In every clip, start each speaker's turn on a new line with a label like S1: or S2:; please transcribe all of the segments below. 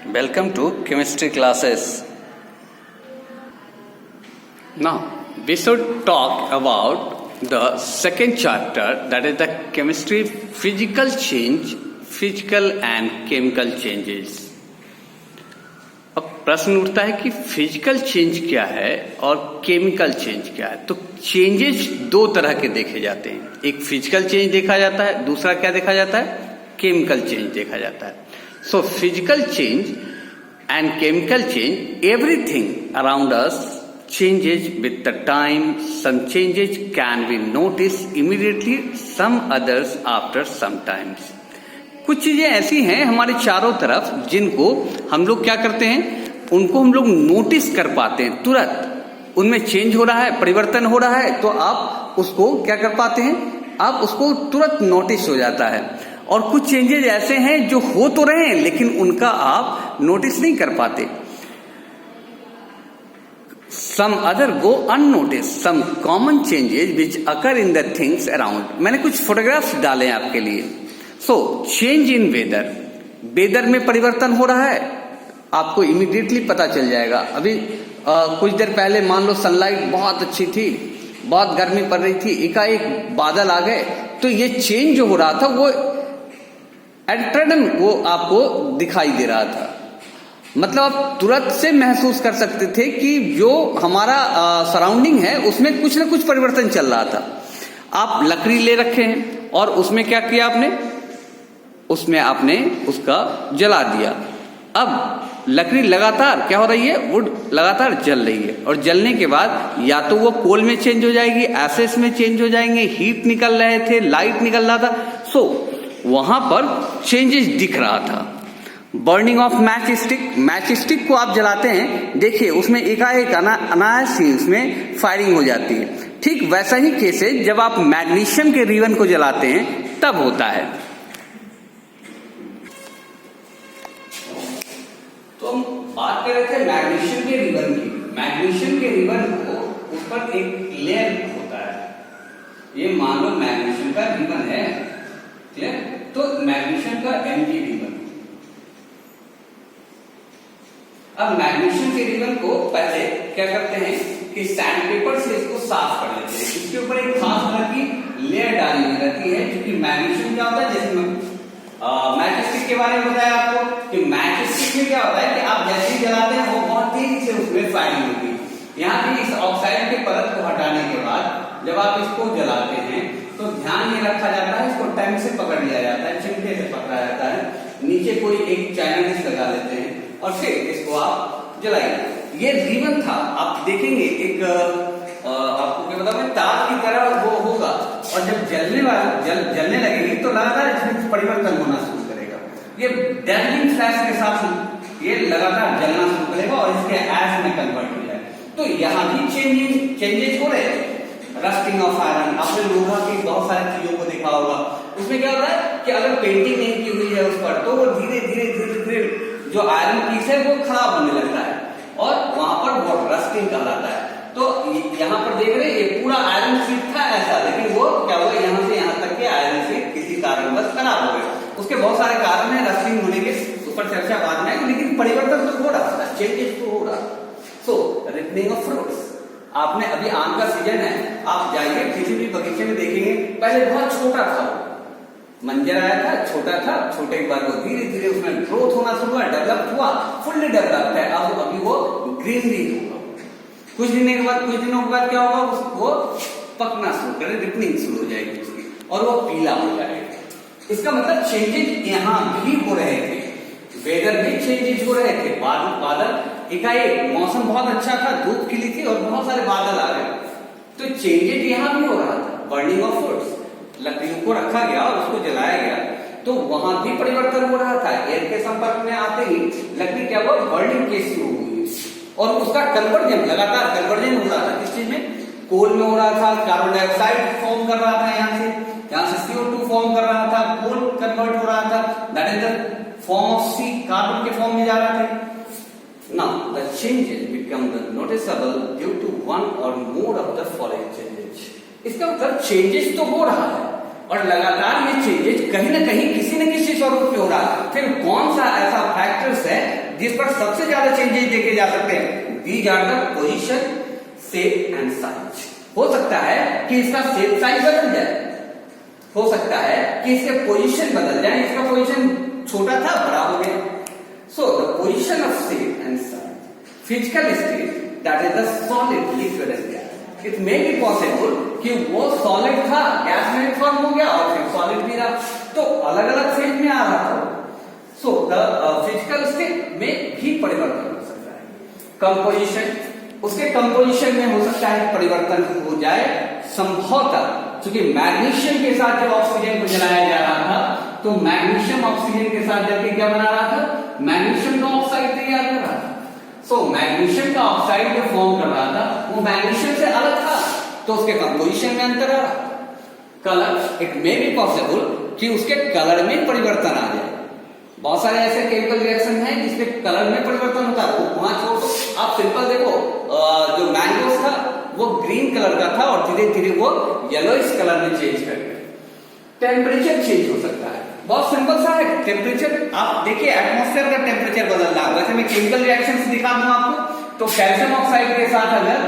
S1: Welcome to chemistry classes. Now, we should talk about the second chapter, that is the chemistry physical change, physical and chemical changes. अब प्रश्न उठता है कि physical change क्या है और केमिकल चेंज क्या है। तो चेंजेस दो तरह के देखे जाते हैं, एक फिजिकल चेंज देखा जाता है, दूसरा क्या देखा जाता है, केमिकल चेंज देखा जाता है। So physical change and chemical change, everything around us changes with the time. Some changes can be noticed immediately, some others after some times. कुछ चीजें ऐसी हैं हमारे चारों तरफ जिनको हम लोग क्या करते हैं, उनको हम लोग नोटिस कर पाते हैं तुरंत। उनमें चेंज हो रहा है, परिवर्तन हो रहा है, तो आप उसको क्या कर पाते हैं, आप उसको तुरंत नोटिस हो जाता है। और कुछ चेंजेस ऐसे हैं जो हो तो रहे हैं लेकिन उनका आप नोटिस नहीं कर पाते। Some other go unnoticed. Some common changes which occur in the things around. मैंने कुछ फोटोग्राफ्स डाले हैं आपके लिए। So change in weather. Weather में परिवर्तन हो रहा है, आपको इमीडिएटली पता चल जाएगा। अभी कुछ देर पहले मान लो सनलाइट बहुत अच्छी थी, बहुत गर्मी पड़ रही थी, एकाएक बादल आ गए, तो ये चेंज जो हो रहा था वो एट वो आपको दिखाई दे रहा था। मतलब आप तुरंत से महसूस कर सकते थे कि जो हमारा सराउंडिंग है उसमें कुछ ना कुछ परिवर्तन चल रहा था। आप लकड़ी ले रखे हैं और उसमें क्या किया आपने, उसमें आपने उसका जला दिया। अब लकड़ी लगातार क्या हो रही है, वुड लगातार जल रही है, और जलने के बाद या तो वो कोल में चेंज हो जाएगी, एसेस में चेंज हो जाएंगे, हीट निकल रहे थे, लाइट निकल रहा था। सो वहां पर चेंजेस दिख रहा था। Burning of match stick, match stick को आप जलाते हैं, देखिए उसमें एकाएक अनायास ही उसमें फायरिंग हो जाती है। ठीक वैसा ही केस है जब आप मैग्नीशियम के रिबन को जलाते हैं तब होता है। तो हम बात कर रहे थे मैग्नीशियम के रिबन की। मैग्नीशियम के रिबन को उस पर एक लेयर होता है, ये मान लो मैग्नीशियम का रिबन है, क्लियर। तो मैग्नीशियम का एमजी रिबन, अब मैग्नीशियम के रिबन को पहले क्या करते हैं कि सैंड पेपर से इसको साफ कर लेते हैं। इसके ऊपर एक खास तरह की लेयर डाली हुई रहती है, क्योंकि मैग्नीशियम क्या होता है, जैसे मैच स्टिक के बारे में बताया आपको कि मैच स्टिक में क्या होता है कि आप जैसे ही जलाते हैं वो बहुत तेजी से उसमें फायरिंग होती है। यहाँ की इस ऑक्साइड के परत को हटाने के बाद जब आप इसको जलाते हैं तो ध्यान ये रखा जाता है, इसको टाइम से पकड़ लिया जाता है, चिमटे से पकड़ा जाता है, नीचे कोई एक चाइना डिश लगा लेते हैं और फिर इसको आप जलाइए। ये रिबन था, आप देखेंगे एक आपको क्या बताऊं, तार की तरह वो होगा, और जब जलने लगेगी तो लगातार इसमें परिवर्तन होना शुरू करेगा। ये डैम्पिंग फ्लैश के साथ ये लगातार जलना शुरू करेगा और इसके एश में कन्वर्ट हो जाए। तो यहाँ भी चेंजेस हो रहे हैं। रस्टिंग ऑफ आयरन, आपने लोहा की बहुत सारी चीजों को देखा होगा, उसमें क्या होता है कि अगर पेंटिंग नहीं की हुई है उस पर तो वो धीरे धीरे जो आयरन पीस है वो खराब होने लगता है और वहां पर वो रस्टिंग कहलाता है। तो यहाँ पर देख रहे हैं ये पूरा आयरन शीट था ऐसा, लेकिन वो क्या हुआ, यहाँ से यहाँ तक के आयरन शीट किसी कारणवश खराब हो गए। उसके बहुत सारे कारण है, रस्टिंग होने के ऊपर चर्चा बाद में, लेकिन परिवर्तन तो हो रहा था, चेंजेस तो हो रहा। सो रिपनिंग ऑफ फ्रूट्स, आपने अभी आम का सीजन है, आप जाइए किसी भी बगीचे में देखेंगे, पहले बहुत छोटा था, मंजर आया था, छोटा था, छोटे के बाद वो धीरे धीरे उसमें ग्रोथ होना शुरू हुआ, डेवलप हुआ, फुल्ली डेवलप्ड है। अब अभी वो ग्रीनरी होगा, कुछ दिनों के बाद क्या होगा, वो पकना शुरू करे, रिपनिंग शुरू हो जाएगी उसकी, और वो पीला हो जाएगा। इसका मतलब चेंजेस यहाँ भी हो रहे थे, वेदर में चेंजेस हो रहे थे। बादल एकाएक, मौसम बहुत अच्छा था, धूप खिली थी और बहुत सारे बादल आ गए, तो चेंजेस यहाँ भी हो रहा था। बर्निंग ऑफ फूड्स, लकड़ियों को रखा गया और उसको जलाया गया तो वहां भी परिवर्तन हो रहा था। एयर के संपर्क में आते ही लकड़ी क्या हुआ, बर्निंग केस शुरू हुई और उसका कन्वर्जन, लगातार कन्वर्जन हो रहा था। किस चीज में, कोल में हो रहा था, कार्बन डाइऑक्साइड फॉर्म कर रहा था, यहाँ से CO2 फॉर्म कर रहा था, कोल कन्वर्ट हो रहा था, that is the form of C, carbon के फॉर्म में जा रहा था। Now the changes become the noticeable due to one or more of the following changes. इसका मतलब चेंजेस तो हो रहा है और लगातार ये चेंजेस कहीं ना कहीं किसी न किसी स्वरूप में हो रहा है। फिर कौन सा ऐसा फैक्टर्स है जिस पर सबसे ज्यादा चेंजेस देखे जा सकते हैं, these are the position, shape and size. हो सकता है कि इसका शेप साइज बदल जाए, हो सकता है कि इसके पोजीशन बदल जाए, इसका पोजीशन छोटा था बड़ा हो गया। So the position of shape and size, physical state that is the solid, liquid and gas. It may be possible कि वो सॉलिड था, गैस में फॉर्म हो गया और फिर सॉलिड भी रहा, तो अलग अलग फेज में आ रहा था। सो द फिजिकल स्टेट में भी परिवर्तन हो सकता है। कंपोजिशन, उसके कंपोजिशन में हो सकता है परिवर्तन हो जाए संभवतः, क्योंकि मैग्नीशियम के साथ जब ऑक्सीजन को जलाया जा रहा था तो मैग्नीशियम ऑक्सीजन के साथ जलके क्या बना रहा था, मैग्नीशियम का ऑक्साइड तैयार कर रहा था। सो मैग्नीशियम का ऑक्साइड जो फॉर्म कर रहा था वो मैग्नीशियम से अलग था, तो उसके कंपोजिशन में अंतर आ रहा। Colour, it may be possible कि उसके कलर में परिवर्तन आ जाए। बहुत सारे ऐसे केमिकल रिएक्शन हैं जिसमें कलर में परिवर्तन होता है, वो वहां छोड़ दो, आप सिंपल देखो, जो मैंगोस था वो ग्रीन कलर का था और धीरे धीरे वो येलोइश कलर में चेंज कर गया। टेम्परेचर चेंज हो सकता है, बहुत सिंपल सा है। टेम्परेचर आप देखिए, एटमॉस्फेयर का टेम्परेचर बदल रहा है। वैसे मैं केमिकल रिएक्शंस दिखा दूं आपको, तो कैल्शियम ऑक्साइड के साथ अगर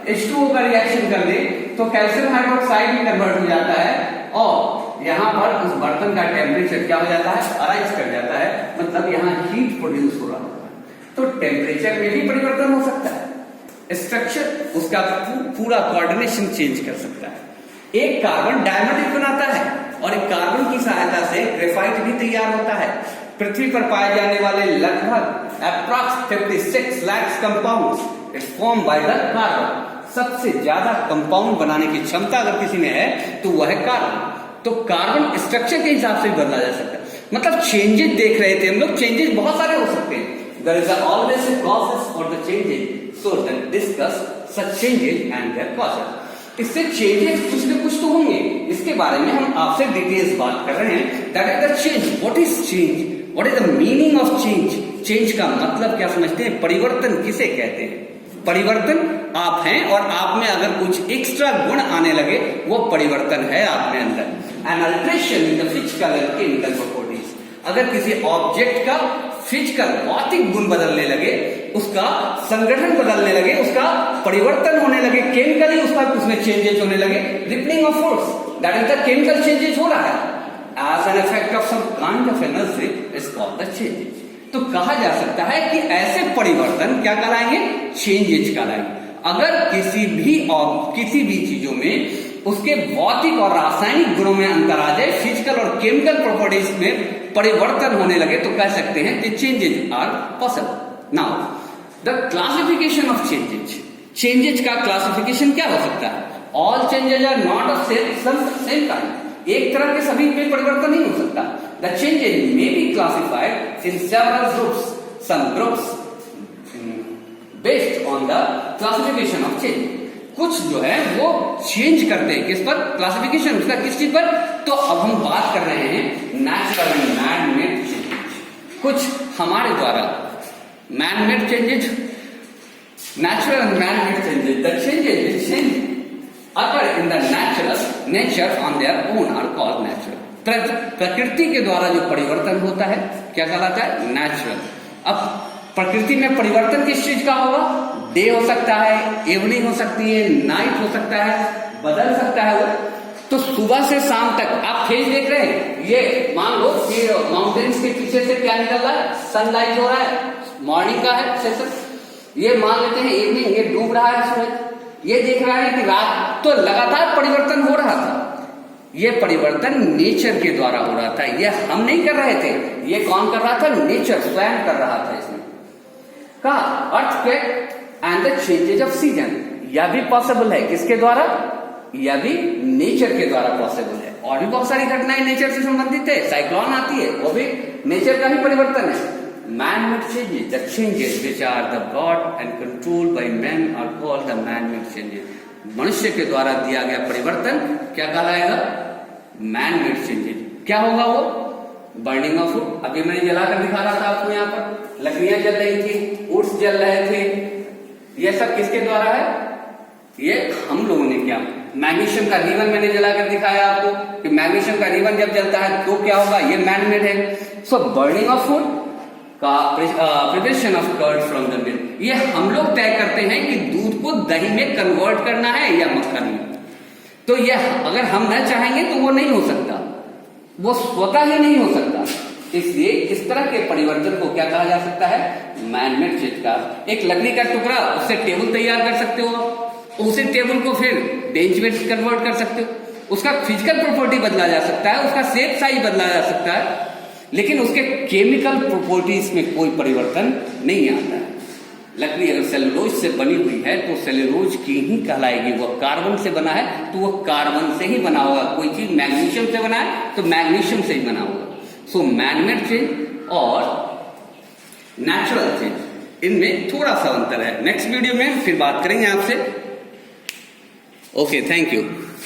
S1: H2O का रिएक्शन कर दे तो कैल्शियम हाइड्रोक्साइड में कन्वर्ट हो जाता है और यहाँ पर उस बर्तन का टेम्परेचर क्या हो जाता है, अराइज कर जाता है, मतलब यहाँ हीट प्रोड्यूस हो रहा होता है। तो टेम्परेचर में भी परिवर्तन हो सकता है। स्ट्रक्चर, उसका पूरा कोऑर्डिनेशन चेंज कर सकता है। एक कार्बन डायमंड बनाता है और एक कार्बन की सहायता से ग्रेफाइट भी तैयार होता है। पृथ्वी पर पाए जाने वाले लगभग approx 56 lakh compounds it's form by the carbon. सबसे ज्यादा कंपाउंड बनाने की क्षमता अगर किसी में है तो वह है कार्बन। तो कार्बन स्ट्रक्चर के हिसाब से बदला जा सकता है। मतलब चेंजेस देख रहे थे हम लोग, चेंजेस बहुत सारे हो सकते हैं। There is always a causes for the changes, so then discuss such changes and their causes. इससे चेंजेस कुछ न कुछ तो होंगे, इसके बारे में हम आपसे डिटेल्स बात कर रहे हैं। That is the change. What is change? What is the meaning of change? Change का मतलब क्या समझते हैं? परिवर्तन किसे कहते हैं? परिवर्तन आप हैं और आप में अगर कुछ एक्स्ट्रा गुण आने लगे वो परिवर्तन है आप में अंदर। An alteration in the physical and chemical properties. अगर किसी ऑब्जेक्ट का फिजिकल भौतिक गुण बदलने लगे, उसका संगठन बदलने लगे, उसका परिवर्तन होने लगे, केमिकली उसमें चेंजेस होने लगे, rippling of force, that is the chemical changes हो रहा है as an effect of some kind of energy is called the changes. तो कहा जा सकता है कि ऐसे परिवर्तन क्या कहलाएंगे? चेंजेस कहलाएंगे। अगर किसी भी चीजों में उसके भौतिक और रासायनिक गुणों में अंतर आ जाए, फिजिकल और केमिकल प्रॉपर्टीज में परिवर्तन होने लगे, तो कह सकते हैं कि changes are possible. Now the classification of changes. Changes का क्लासिफिकेशन क्या हो सकता है? All changes are not of same kind. एक तरह के सभी में परिवर्तन नहीं हो सकता। The changes may be classified in several groups, some groups based on the classification of change. कुछ जो है वो चेंज करते हैं किस पर? क्लासिफिकेशन उसका किस चीज पर? तो अब हम बात कर रहे हैं natural and man made changes. कुछ हमारे द्वारा man made changes, natural and man made changes. The changes occur in the natural nature on their own are called natural. प्रकृति के द्वारा जो परिवर्तन होता है क्या कहलाता है? नेचुरल। अब प्रकृति में परिवर्तन किस चीज का होगा? डे हो सकता है, इवनिंग हो सकती है, नाइट हो सकता है, बदल सकता है वो। तो सुबह से शाम तक आप फेज देख रहे हैं, ये मान लो कि माउंटेन्स के पीछे से क्या निकल रहा है? सनलाइट हो रहा है, मॉर्निंग का है सेशन। ये मान लेते हैं इवनिंग, ये डूब रहा है सूरज। ये देख रहा है कि रात, तो लगातार परिवर्तन हो रहा था। ये परिवर्तन नेचर के द्वारा हो रहा था, ये हम नहीं कर रहे थे। ये कौन कर रहा था? नेचर स्वयं कर रहा था। इसमें का earthquake and the changes off season, यह भी पॉसिबल है। किसके द्वारा? यह भी नेचर के द्वारा पॉसिबल है। और भी बहुत सारी घटनाएं नेचर से संबंधित है। साइक्लोन आती है, वो भी नेचर का ही परिवर्तन है। Man-made changes, the changes which are the brought and controlled by men are called the man-made changes. मनुष्य के द्वारा दिया गया परिवर्तन क्या कहलाएगा? Man-made changes। क्या होगा वो? Burning of would. अभी मैंने जलाकर दिखा रहा था आपको, यहाँ पर लकड़ियां जल रही थी, वुड्स जल रहे थे। ये सब किसके द्वारा है? ये हम लोगों ने किया। मैग्नीशियम का रिबन मैंने जलाकर दिखाया आपको कि मैग्नीशियम का रिबन जब जलता है तो क्या होगा? ये मैन मेड है। सो बर्निंग ऑफ वुड का preparation of curd from the milk, ये हम लोग तय करते हैं कि दूध को दही में कन्वर्ट करना है या मक्खन में। तो ये अगर हम न चाहेंगे तो वो नहीं हो सकता, वो स्वतः ही नहीं हो सकता। इसलिए इस तरह के परिवर्तन को क्या कहा जा सकता है, मैनमेड चेंज का। एक लकड़ी का टुकड़ा, उससे टेबल तैयार कर सकते हो, उसी टेबल को फिर बेंच में कन्वर्ट कर सकते हो, उसका फिजिकल प्रॉपर्टी बदला जा सकता है, उसका शेप साइज बदला जा सकता है, लेकिन उसके केमिकल प्रॉपर्टीज में कोई परिवर्तन नहीं आता है। लकड़ी अगर सेलुलोज से बनी हुई है तो सेलुलोज की ही कहलाएगी, वह कार्बन से बना है तो वह कार्बन से ही बना होगा, कोई चीज मैग्नीशियम से बना है तो मैग्नीशियम से ही बना होगा। सो मैनमेड चेंज और नेचुरल चेंज, इनमें थोड़ा सा अंतर है। नेक्स्ट वीडियो में फिर बात करेंगे आपसे। Okay, thank you.